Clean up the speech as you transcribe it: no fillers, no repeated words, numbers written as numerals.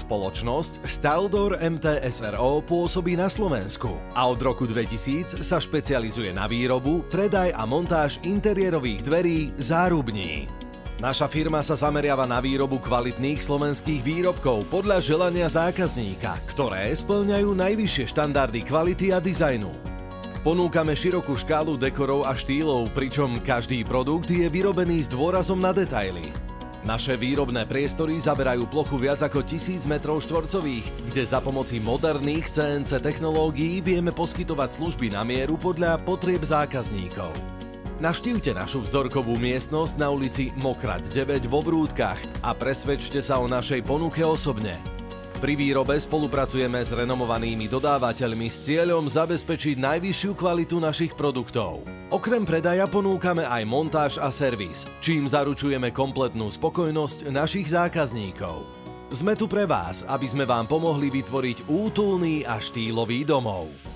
Spoločnosť Staldor MTSRO pôsobí na Slovensku a od roku 2000 sa špecializuje na výrobu, predaj a montáž interiérových dverí zárubní. Naša firma sa zameriava na výrobu kvalitných slovenských výrobkov podľa želania zákazníka, ktoré spĺňajú najvyššie štandardy kvality a dizajnu. Ponúkame širokú škálu dekorov a štýlov, pričom každý produkt je vyrobený s dôrazom na detaily. Naše výrobné priestory zaberajú plochu viac ako 1000 m2, kde za pomoci moderných CNC technológií vieme poskytovať služby na mieru podľa potrieb zákazníkov. Navštívte našu vzorkovú miestnosť na ulici Mokrať 9 vo Vrútkach a presvedčte sa o našej ponuke osobne. Pri výrobe spolupracujeme s renomovanými dodávateľmi s cieľom zabezpečiť najvyššiu kvalitu našich produktov. Okrem predaja ponúkame aj montáž a servis, čím zaručujeme kompletnú spokojnosť našich zákazníkov. Sme tu pre vás, aby sme vám pomohli vytvoriť útulný a štýlový domov.